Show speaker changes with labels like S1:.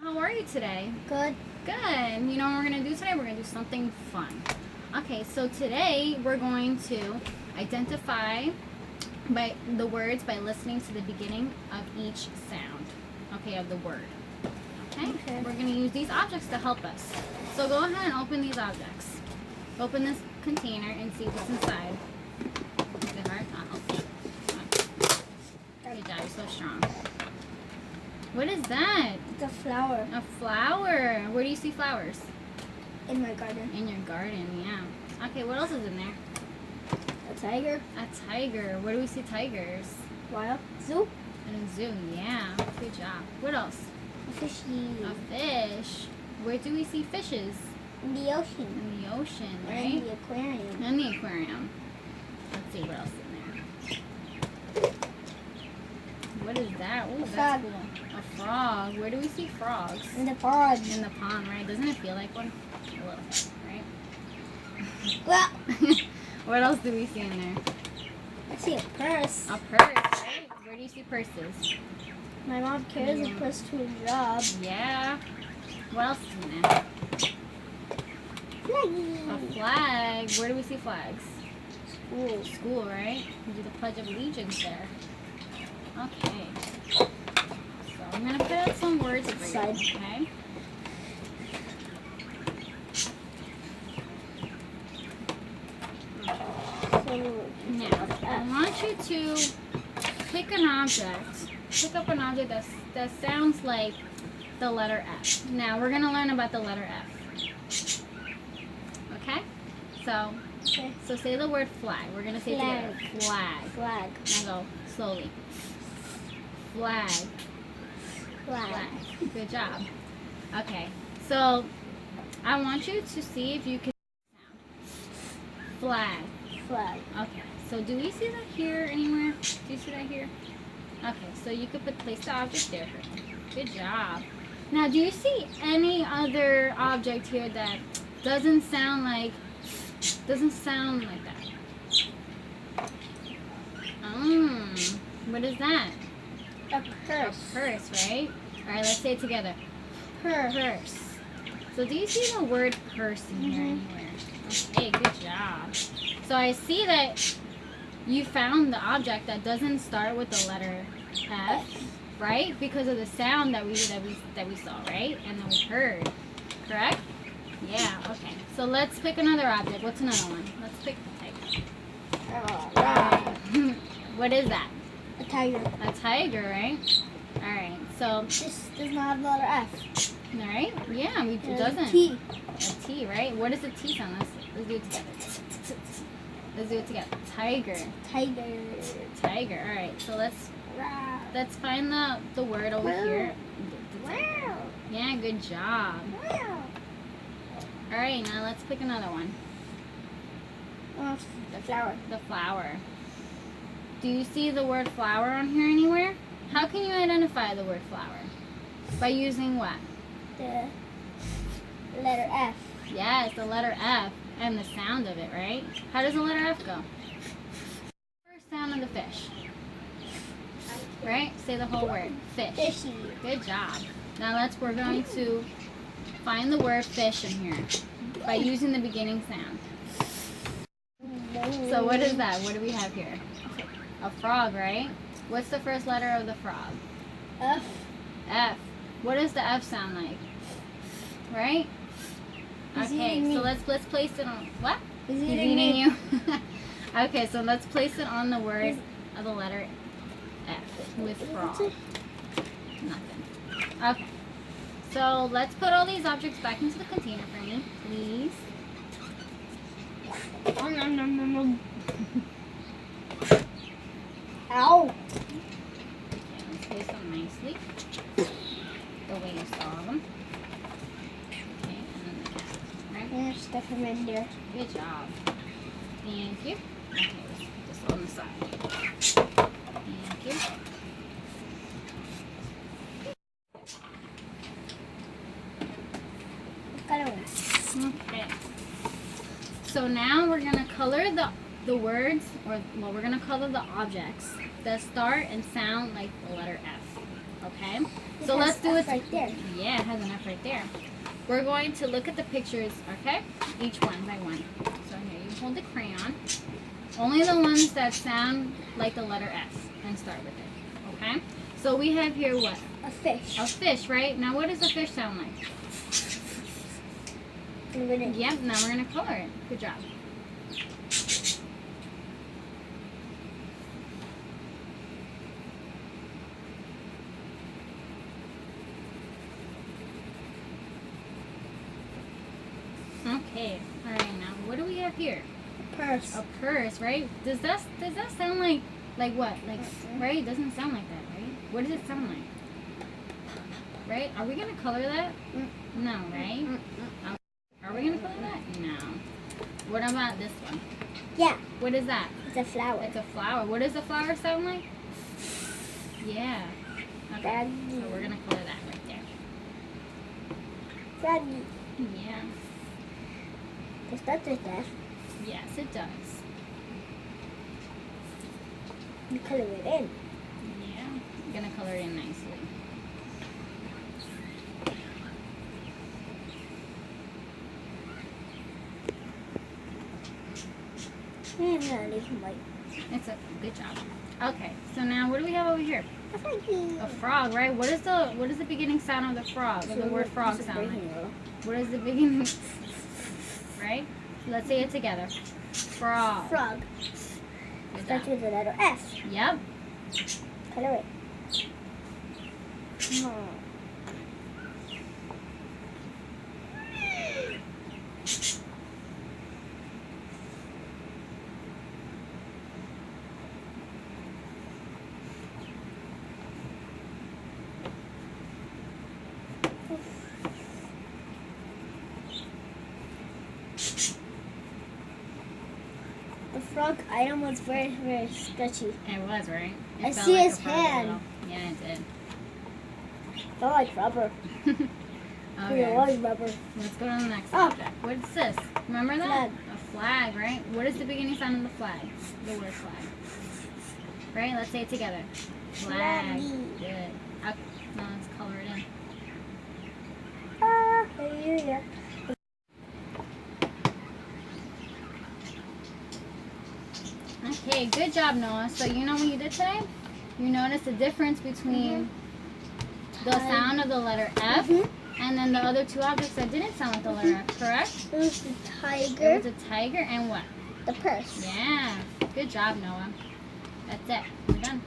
S1: How are you today?
S2: Good.
S1: Good. You know what we're going to do today? We're going to do something fun. Okay, so today we're going to identify by the words by listening to the beginning of each sound, okay, of the word. Okay? We're going to use these objects to help us. So go ahead and open these objects. Open this container and see what's inside. Is it hard? I'll help you. Good job, you're so strong. What is that?
S2: It's a flower.
S1: A flower. Where do you see flowers?
S2: In my garden.
S1: In your garden, yeah. Okay, what else is in there?
S2: A tiger.
S1: A tiger. Where do we see tigers?
S2: Wild. Zoo.
S1: In a zoo, yeah. Good job. What else?
S2: A fishy.
S1: A fish. Where do we see fishes?
S2: In the ocean.
S1: In the ocean,
S2: Or
S1: right?
S2: in the aquarium.
S1: In the aquarium. Let's see what else is in there. What is that? Ooh, that's
S2: frog.
S1: cool. A frog. Where do we see frogs?
S2: In the pond.
S1: In the pond, right? Doesn't it feel like one? A little bit, right?
S2: Well,
S1: What else do we see in there?
S2: I see a purse.
S1: A purse, right? Where do you see purses?
S2: My mom carries a purse to a job.
S1: Yeah. What else is in there?
S2: Flaggy.
S1: A flag. Where do we see flags?
S2: School.
S1: School, right? We do the Pledge of Allegiance there. Okay. So I'm going to put out some words for you, okay?
S2: So,
S1: Now, I want you to pick an object. Pick up an object that sounds like the letter F. Now, we're going to learn about the letter F. Okay? So say the word flag. We're going to say it together. Flag.
S2: Flag.
S1: Now go slowly. Flag.
S2: Flag.
S1: Good job. Okay. So I want you to see if you can sound. Flag.
S2: Flag.
S1: Okay. So do we see that here anywhere? Do you see that here? Okay. So you could place the object there. Good job. Now, do you see any other object here that doesn't sound like that? What is that?
S2: A purse.
S1: A purse, right? All right, let's say it together. Purse. So do you see the word purse in here anywhere? Okay, good job. So I see that you found the object that doesn't start with the letter F, right? Because of the sound that we saw, right? And then we heard, correct? Yeah. Okay. So let's pick another object. What's another one? Let's pick the tiger. What is that?
S2: A tiger.
S1: A tiger, right? All right. So,
S2: This does not have the letter F.
S1: all right. Yeah, it doesn't.
S2: T.
S1: A T, right? What does a T sound? Let's do it together. Let's do it together. Tiger.
S2: Tiger.
S1: Tiger. All right. So let's find the word over here.
S2: Wow.
S1: Yeah. Good job.
S2: Wow.
S1: All right. Now let's pick another one.
S2: The flower.
S1: The flower. Do you see the word flower on here anywhere? How can you identify the word flower? By using what?
S2: The letter F.
S1: Yes, the letter F and the sound of it, right? How does the letter F go? First sound of the fish. Right? Say the whole word. Fish.
S2: Fishy.
S1: Good job. Now we're going to find the word fish in here by using the beginning sound. So what is that? What do we have here? A frog, right? What's the first letter of the frog?
S2: F.
S1: F. What does the F sound like? Right?
S2: He's
S1: Okay,
S2: eating
S1: so
S2: me.
S1: let's place it on what?
S2: He's
S1: He's
S2: eating
S1: eating
S2: me.
S1: you. Okay, so let's place it on the word of the letter F with frog. Nothing. Okay. So let's put all these objects back into the container for me, please.
S2: Ow.
S1: Okay, let's place them nicely. The way you saw them. Okay, and then the cap. Right?
S2: Yeah, stuff him in there.
S1: Good job. Thank you. Okay, let's put this on the side. Thank you. Okay. So now we're going to color the words, we're going to color the objects that start and sound like the letter F. Okay? So let's do it.
S2: right there.
S1: Yeah, it has an F right there. We're going to look at the pictures, okay? Each one by one. So here, you hold the crayon. Only the ones that sound like the letter F, and start with it, okay? So we have here what?
S2: A fish.
S1: A fish, right? Now what does a fish sound like? Yep, now we're going to color it. Good job. Okay, all right. Now, what do we have here?
S2: A purse.
S1: A purse, right? Does that sound like what? Like right? It doesn't sound like that, right? What does it sound like? Right? Are we gonna color that? No, right? Are we gonna color that? No. What about this one?
S2: Yeah.
S1: What is that?
S2: It's a flower.
S1: It's a flower. What does a flower sound like? Yeah. Okay.
S2: Froggy.
S1: So we're gonna color that right there.
S2: Froggy.
S1: Yeah.
S2: Does that do that?
S1: Yes, it does.
S2: You color it in.
S1: Yeah. I'm gonna color it in nicely.
S2: I'm gonna leave him white.
S1: It's a good job. Okay, so now what do we have over here?
S2: A froggy.
S1: A frog, right? What is the beginning sound of the frog? Of the word frog sound like? What is the beginning? Right? Let's say it together. Frog.
S2: Frog.
S1: Good
S2: Starts
S1: job.
S2: with the letter F.
S1: Yep.
S2: Color it. The frog item was very, very sketchy.
S1: It was, right? It
S2: I
S1: felt
S2: see
S1: like
S2: his
S1: a frog a little.
S2: hand.
S1: Yeah, it did.
S2: Felt like rubber. It
S1: Okay.
S2: was rubber.
S1: Let's go to the next
S2: Oh.
S1: object. What's this? Remember that?
S2: Flag.
S1: A flag, right? What is the beginning sound of the flag? The word flag. Right? Let's say it together. Flag.
S2: Flaggy.
S1: Good. Okay. Now let's color it in.
S2: Hallelujah.
S1: Okay, good job, Noah. So you know what you did today? You noticed the difference between the sound of the letter F and then the other two objects that didn't sound like the letter F, correct?
S2: It was the
S1: It
S2: tiger,
S1: was a tiger and what?
S2: the purse.
S1: Yeah. Good job, Noah. That's it. We're done.